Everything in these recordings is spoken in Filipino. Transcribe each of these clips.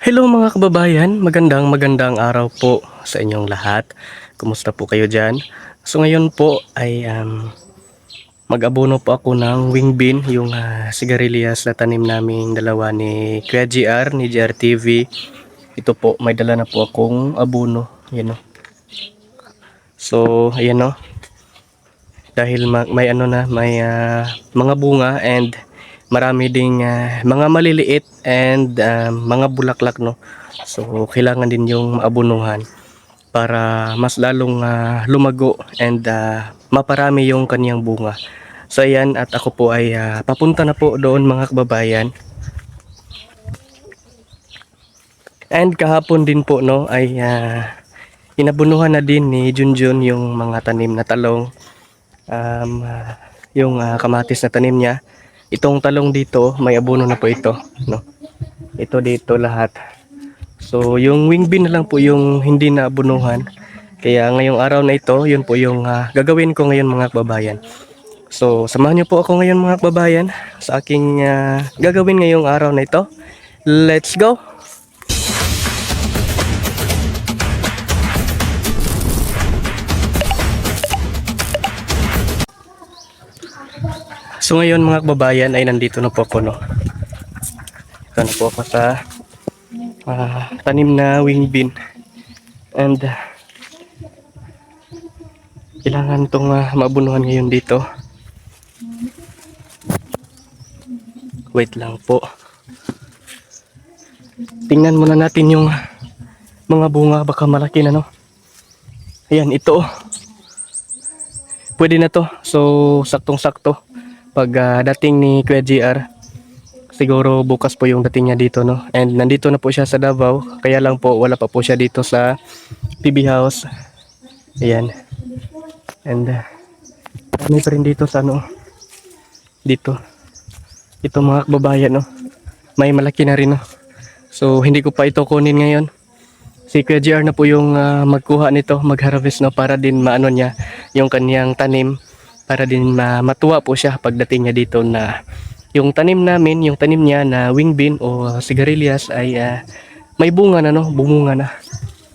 Hello mga kababayan, magandang araw po sa inyong lahat. Kumusta po kayo dyan? So ngayon po ay mag-abono po ako ng wing bean, yung sigarilyas na tanim naming dalawa ni Kuya GR, ni GRTV. Ito po, may dala na po akong abono. Yan o. So, ayan o. Dahil may ano na, may mga bunga and marami ding mga maliliit and mga bulaklak, no. So kailangan din yung maabunuhan para mas lalong lumago and maparami yung kaniyang bunga. So ayan, at ako po ay papunta na po doon mga kababayan. And kahapon din po, no, ay inabunuhan na din ni Junjun yung mga tanim na talong, yung kamatis na tanim niya. Itong talong dito, may abono na po ito, no. Ito dito lahat. So yung wing bean na lang po yung hindi naabunuhan. Kaya ngayong araw na ito, yun po yung gagawin ko ngayon mga kababayan. So samahan niyo po ako ngayon mga kababayan sa aking gagawin ngayong araw na ito. Let's go! So ngayon mga kababayan ay nandito na po ako, no. Ito na po ako sa tanim na wing bean. And kailangan itong maabunuhan ngayon dito. Wait lang po. Tingnan muna natin yung mga bunga, baka malaki na, no. Ayan, ito. Pwede na to. So saktong-sakto pag dating ni Kuya GR. Siguro bukas po yung dating niya dito, no. And nandito na po siya sa Davao. Kaya lang po wala pa po siya dito sa PB House. Ayan. And kami pa rin dito sa ano, dito. Ito mga kababayan, no. May malaki na rin, no. So hindi ko pa ito kunin ngayon. Si Kuya GR na po yung magkuha nito, mag-harvest, no, para din maano niya yung kaniyang tanim, para din matuwa po siya pagdating niya dito na yung tanim namin, yung tanim niya na wing bean o sigarilyas ay may bunga na, no, bumunga na.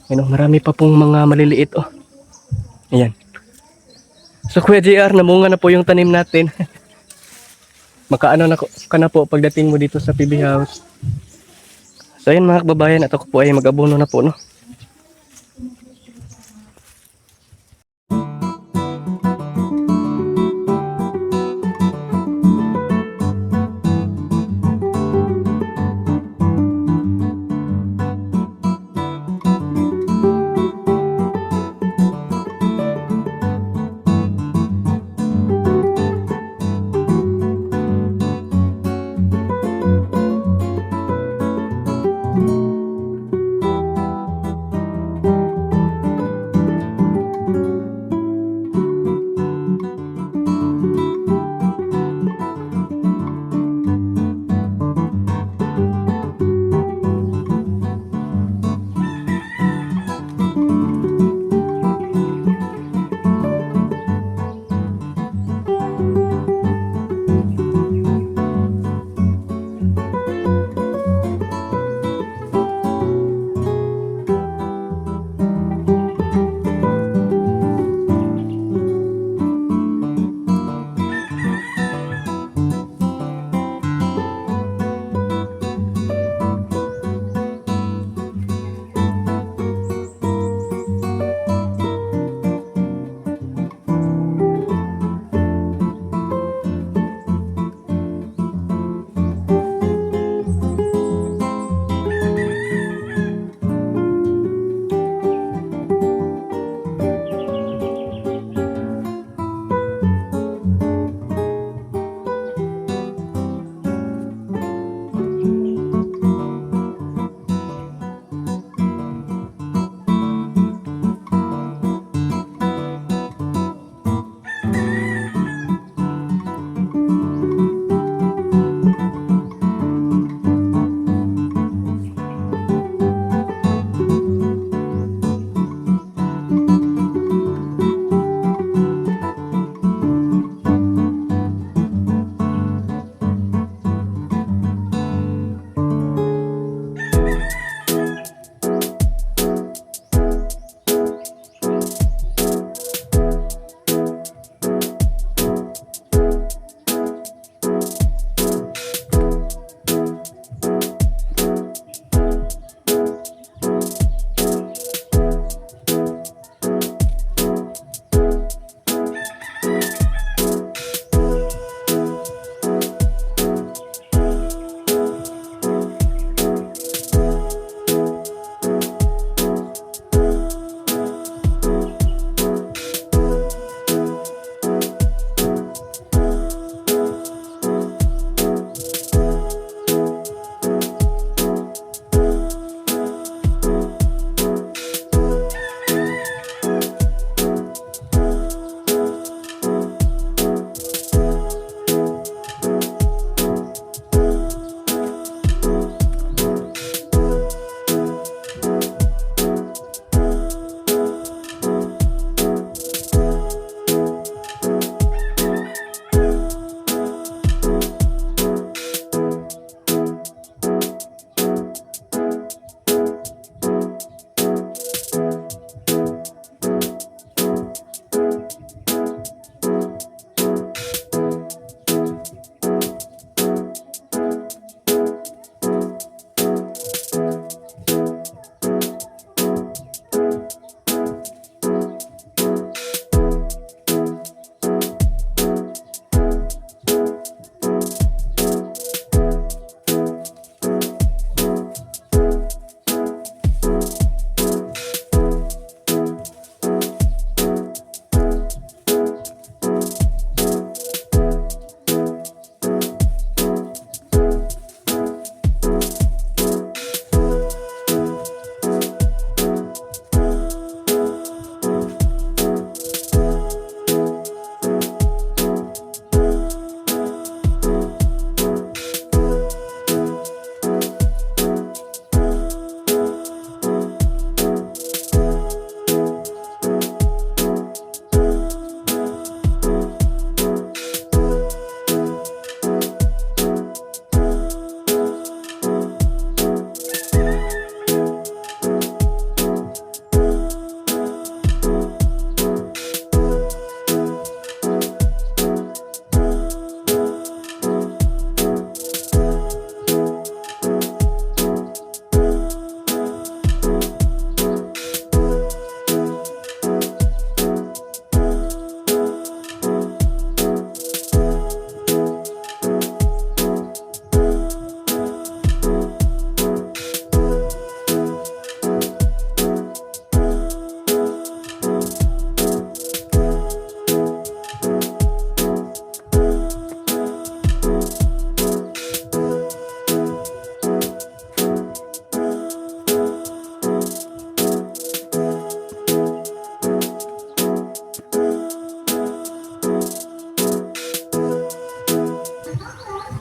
Ano, marami pa pong mga maliliit, oh. Ayan. So Kuya GR, namunga na po yung tanim natin. Makaano na ka na po pagdating mo dito sa PB House. So ayan mga kababayan, at ako po ay mag-abono na po, no.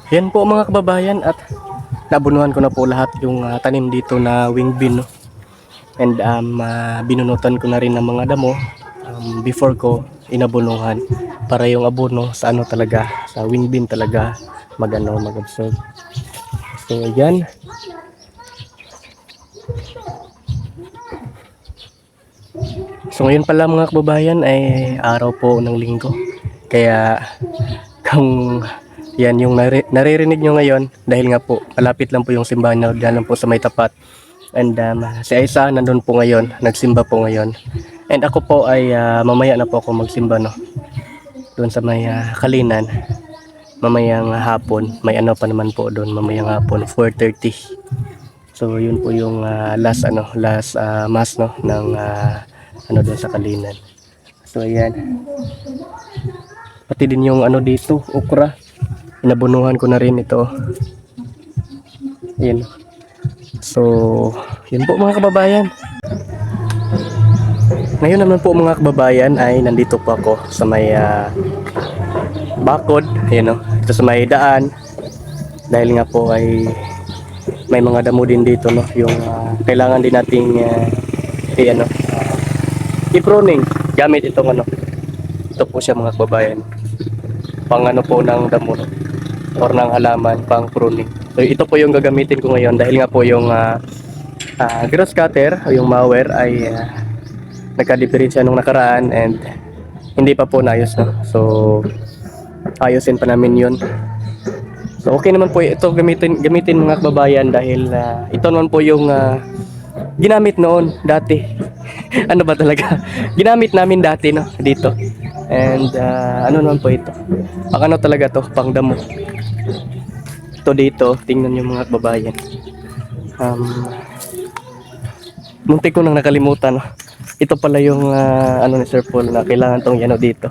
Yan po mga kababayan, at nabunuhan ko na po lahat yung tanim dito na wing bean, no? And binunutan ko na rin ng mga damo before ko inabunuhan para yung abono sa ano talaga, sa wing bean talaga mag-absorb. So ayan. So ngayon pala mga kababayan ay araw po ng linggo. Kaya kung yan yung naririnig nyo ngayon, dahil nga po malapit lang po yung simbahan na dyan lang po sa may tapat. And si Aisa nandun po ngayon, nagsimba po ngayon. And ako po ay mamaya na po ako magsimba, no, doon sa may Kalinan. Mamayang hapon, may ano pa naman po doon mamayang hapon, 4:30. So yun po yung last mass, no, ng ano doon sa Kalinan. So ayan. Pati din yung ano dito, okra. Inabunuhan ko na rin ito. Ayan. So, yun po mga kababayan. Ngayon naman po mga kababayan ay nandito po ako sa may bakod. Ayan, no? Ito sa may daan. Dahil nga po ay may mga damo din dito, no? Yung kailangan din nating i-pruning gamit itong ano. Ito po siya mga kababayan. Pang ano po ng damo, no? Or ng halaman, pang pruning. So ito po yung gagamitin ko ngayon dahil nga po yung grass cutter o yung mower ay nagka-diferensya nung nakaraan and hindi pa po naayos, no? So ayusin pa namin yun. So okay naman po ito gamitin mga kababayan dahil ito naman po yung ginamit noon dati. Ano ba talaga? Ginamit namin dati, no, dito. And ano naman po ito? Pang ano talaga to, pang damo. Ito dito, tingnan nyo mga kababayan. Muntik ko nang nakalimutan, no? Ito pala yung ano ni Sir Paul na kailangan tong ano dito.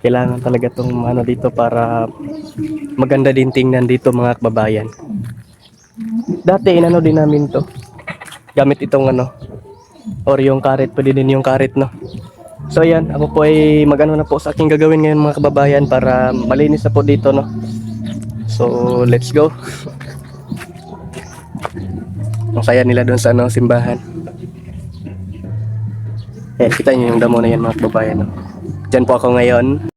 Kailangan talaga tong ano dito para maganda din tingnan dito mga kababayan. Dati inano din namin to. Gamit itong ano or yung karet, pwede din yung karet, no. So ayan, ako po ay magano na po sa aking gagawin ngayon mga kababayan para malinis na po dito, no. So let's go. Ang saya nila doon sa ano, simbahan. Eh, kita niyo yung damo na yan mga kababayan, no. Diyan po ako ngayon.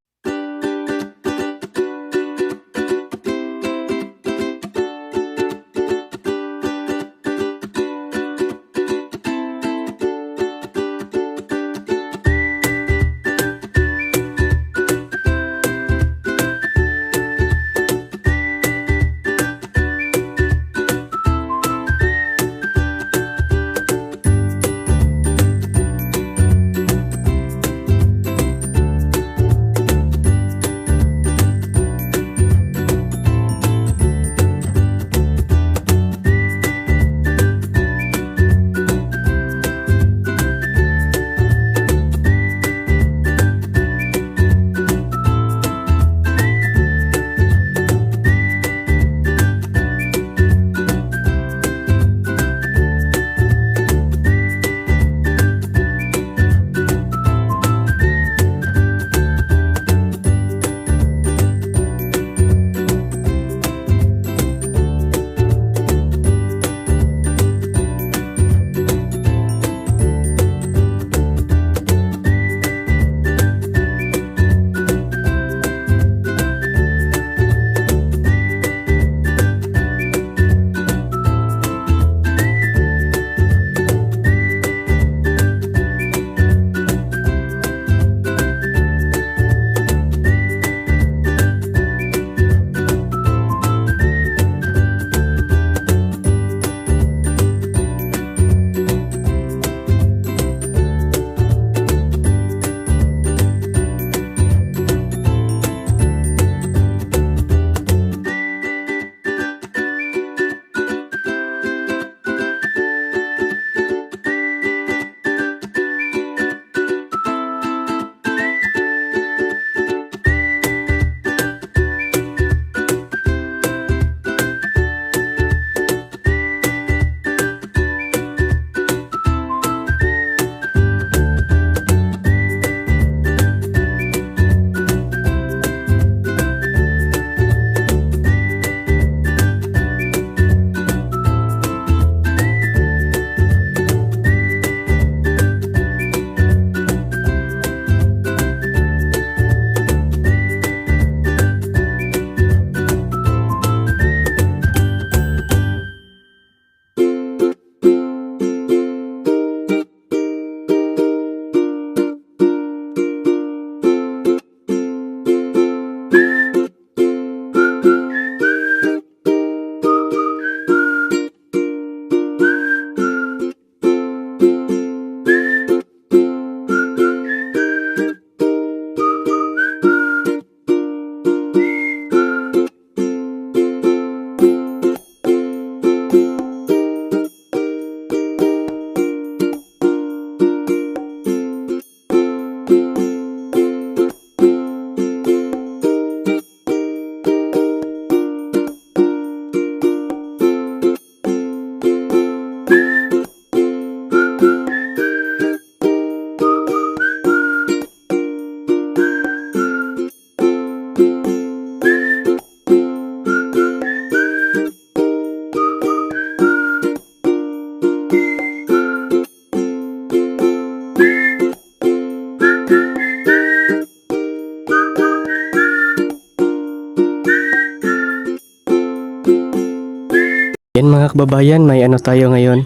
Yan mga kababayan, may ano tayo ngayon.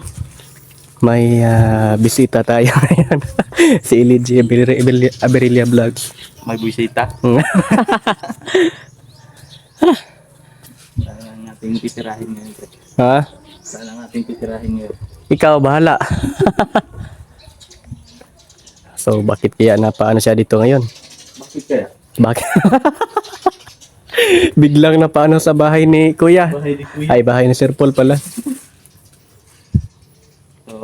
May bisita tayo ngayon. Si Eligi Aberilla Vlogs. May buwisita. Saan ang ating titirahin ngayon? Ha? Saan ang ating titirahin ngayon? Ikaw, bahala. So, bakit kaya napaano siya dito ngayon? Bakit kaya? Bakit? Biglang napaano sa bahay ni Kuya. Bahay ni Kuya. Ay, bahay ni Sir Paul pala. So,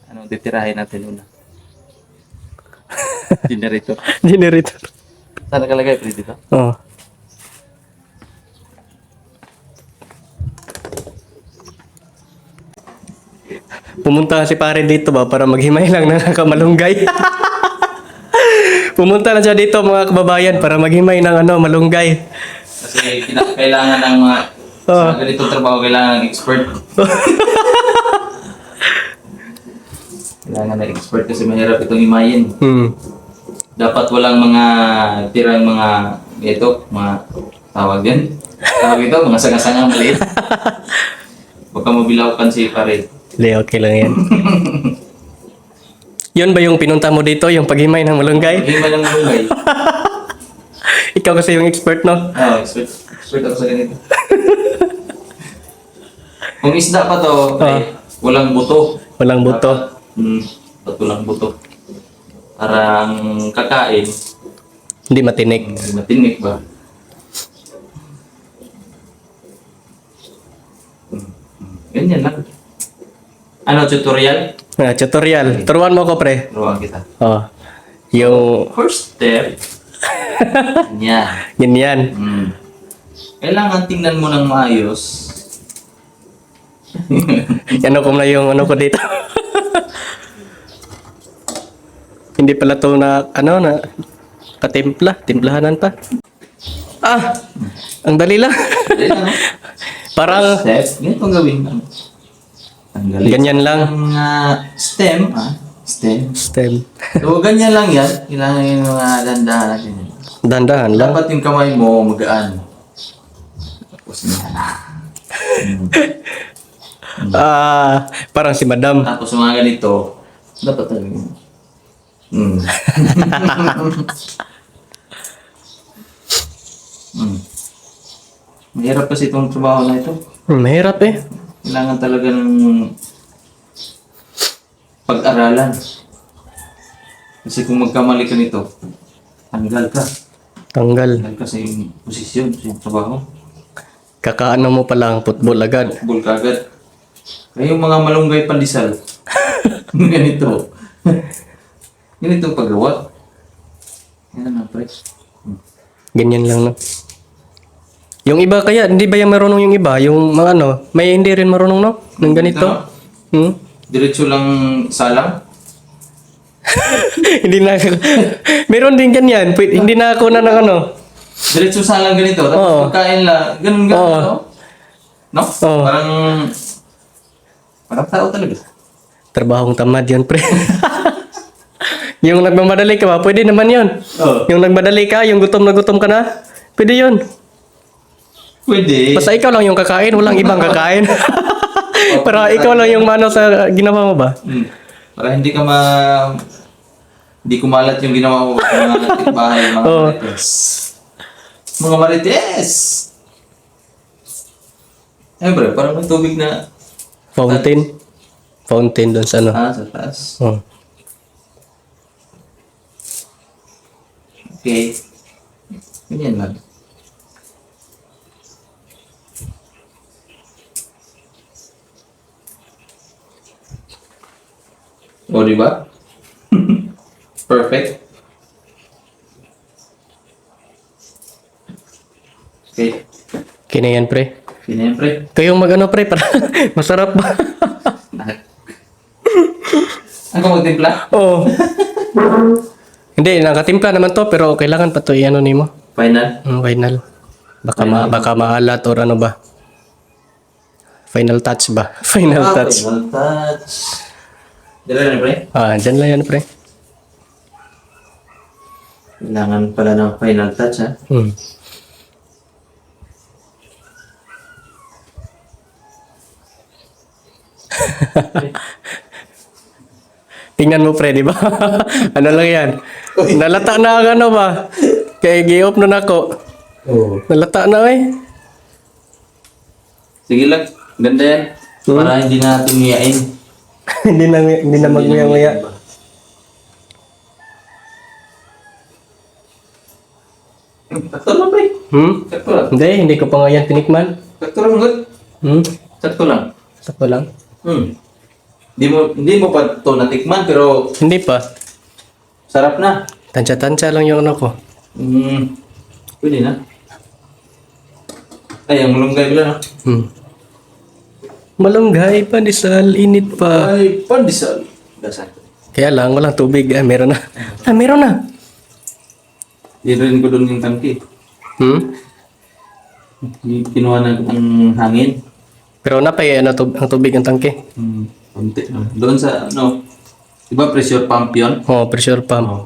anong titirahin natin una? Generator. Generator. Saan nakalagay pre dito? Oh. Pumunta si pare dito ba para maghimay lang ng kamalunggay. Pumunta na siya dito mga kababayan para maghimay ng malunggay. Kasi kailangan ng mga sa ganitong trabaho, kailangan ng expert. Kailangan ng expert kasi mahirap itong himayin. Dapat walang mga tirang mga mga tawag yan. Tawag ito, mga sangasangang maliit. Baka mabilaukan si pare. Hindi, okay lang yan. Yun ba yung pinunta mo dito, yung paghimay ng malunggay? Himay ng malunggay. Ikaw kasi yung expert, no? Oo, expert. Expert ako sa ganito. Kung isda pa to, walang buto. Walang buto. Ba't walang buto? Parang kakain, Hindi matinik. matinik ba? Ganyan lang. Ano, tutorial? Tutorial. Turuan mo ko, pre. Turuan kita. Oh. Yung... First step, yan. Ganyan. Kailangan tingnan mo ng maayos. Ano ko na yung ano ko dito. Hindi pala to na na katimpla, timplahanan pa. Ang dali lang. Dali lang, no? Parang Step, ganito ang gawin. Tanggalin ganyan lang. ang stem, stem. Stem. So, ganyan lang yan. Kailangan yung mga dandahan natin. Dandahan lang. Dapat yung kamay mo magaan. Tapos yan. Parang si Madam. Tapos mga ganito, dapat talaga. Mahirap kasi itong trabaho na ito. Mahirap eh. Kailangan talaga ng pag-aralan. Kasi kung magkamali ka nito, tanggal ka. Tanggal. Tanggal ka sa iyong posisyon, sa iyong trabaho. Kakaano mo pa lang football agad. Football ka agad. Kaya yung mga malunggay pandesal, ganito. Ganito ang paggawa. Yan ang pre. Ganyan lang no. Yung iba kaya, hindi ba yung marunong yung iba? Yung mga may hindi rin marunong no? Ng ganito. Diretso lang salang. Hindi na meron din ganyan. Hindi na ako na ng Diretso salang ganito. Tapos pagkain lang, ganun no? No? Parang tao talaga. Trabahong tamad yun, pre. Yung nagmamadali ka ba, pwede naman yun. Yung nagmadali ka, yung gutom na gutom ka na, pwede yun. Pwede. Basta ikaw lang yung kakain, walang ibang kakain. Para ikaw lang yung mano sa ginawa mo ba? Para hindi ka hindi kumalat yung ginawa mo sa mga bahay, mga marites. Mga marites! Eh bro, parang may tubig na Fountain. Fountain doon sa sa taas. Okay. Ganyan lang. O, di ba? Perfect. Okay. Okay na yan, pre. Siyempre. Ito yung pre, para masarap ba? Ako magtimpla? Oo. Hindi, nakatimpla naman to, pero kailangan pa to nimo. Final? Final. Baka maalat or ano ba? Final touch ba? Final touch. Final touch. Dala na, pre? Dyan lang yan, pre. Kailangan pala ng final touch, ha? Tingnan mo pre, di ba? Ano lang yan? Nalata na ang ano ba? Kaya gi-off na ako. Oo. Nalata na eh. Sige lang, ganda yan. Para hindi natin miyain. Hindi na magmuya-muya. Sakto lang, pre. Sakto lang. Hindi ko pa nga yan tinikman. Sakto lang, good. Sakto lang. Sakto lang. Hindi mo pa ito natikman, pero Hindi pa. sarap na. Tansya-tansya lang yung ano ko. Pwede na. Ay, ang malunggay pala, no? Malunggay, pandesal, init pa. Ay, pandesal. Dasan. Kaya lang, walang tubig. Meron na. Meron na. Rin ko doon yung tangki. Kinuha ng hangin. Pero napay ano, ang tubig ang tangke. Konti. Doon sa, diba pressure pump yun? Oh, pressure pump. Oh.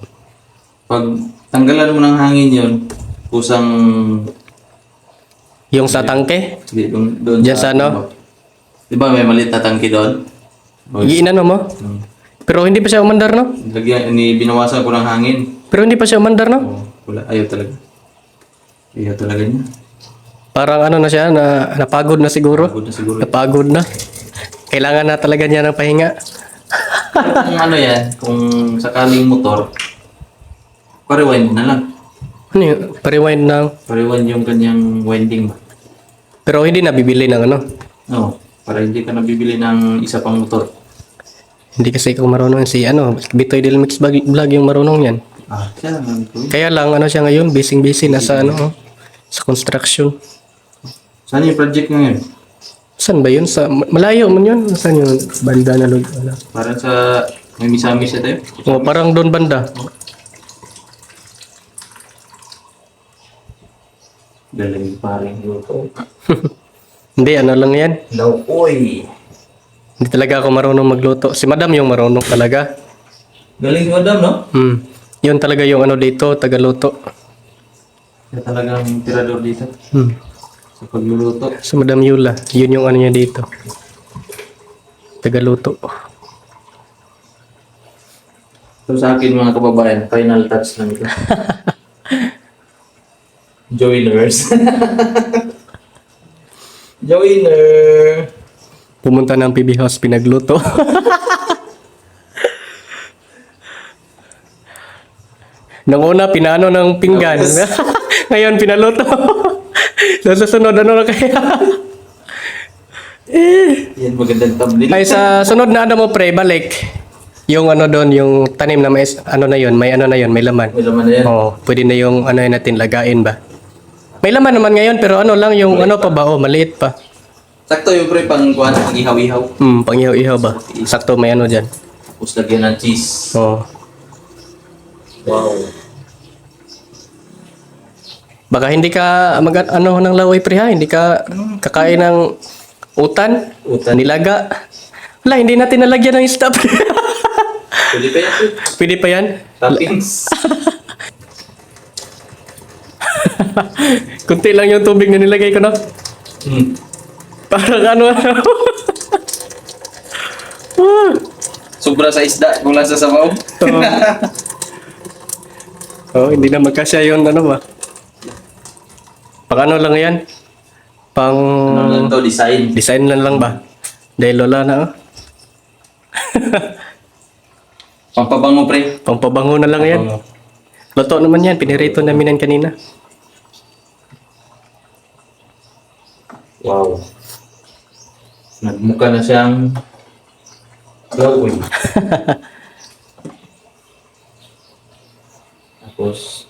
Pag tanggalan mo ng hangin yun, kusang... Yung sa tangke? Doon Diyan sa ano? Diba may maliit na tangki doon? Iinano mo? Pero hindi pa siya umandar, no? Binawasan ko ng hangin. Pero hindi pa siya umandar, no? Oh, wala. Ayaw talaga. Ayaw talaga niya. Parang ano na siya, napagod na siguro. Pagod na siguro. Napagod na. Kailangan na talaga niya ng pahinga. Kung ano yan, kung sakaling motor, pa-rewind na lang. Ano yun? Pa-rewind ng... Pa-rewind yung kanyang winding ba? Pero hindi na bibili ng ano. No, para hindi ka nabibili ng isa pang motor. Hindi kasi ikaw marunong si ano, Bitoy Del Mix Vlog yung marunong yan. Siya naman ko. Kaya lang ano siya ngayon, busy nasa ano, sa construction. Saan yung project ngayon? Saan ba yun? Sa malayo man yun. Saan yung banda na log? Ano? Para sa may misamis na tayo? Oh, parang doon banda. Galing paring luto. Hindi, ano lang yan. No, oy! Hindi talaga ako marunong magluto. Si Madam yung marunong talaga. Galing si Madam, no? Yun talaga yung ano dito, tagaluto. Siya talagang tirador dito. Sa pagluluto. Si Madam Yula, yun yung ano niya dito. Tagaluto. So sa akin mga kababayan, final touch lang ito. Joiners. Joiner! Pumunta ng PB House, pinagluto. Nung una, pinano ng pinggan. Ngayon, pinaluto. Sa susunod, ano na kaya? Yan, magandang thumbnail. Ay, sa sunod na ano mo, pre, balik. Yung ano doon, yung tanim na may, ano na yun, may ano na yun, may laman. May laman na yan. Oo, pwede na yung ano yun natin, lagain ba? May laman naman ngayon, pero ano lang, yung ano pa ba, maliit pa. Sakto yung pre, pang kuhan, pang ihaw-ihaw. Pang-ihaw-ihaw ba? Sakto may ano dyan. Tapos lagyan ng cheese. Oo. Wow. Baka hindi ka ano ng laway pre ha, hindi ka kakain ng utan, nilaga. Wala, hindi natin nalagyan ng isda. Pwede pa yan pre. Pwede pa yan? Toppings. Kunti lang yung tubig na nilagay ko, no? Parang ano. Sobra sa isda, kung lang sa sabaw. Hindi na magkasya yung ano ba? Pang ano lang yan? Pang... Ano lang to, design. Design lang ba? Dahil wala na, oh. Pampabango pre. Pampabango na lang yan. Luto naman yan, pinirito namin yan kanina. Wow. Nagmukha na siyang gawin. Tapos,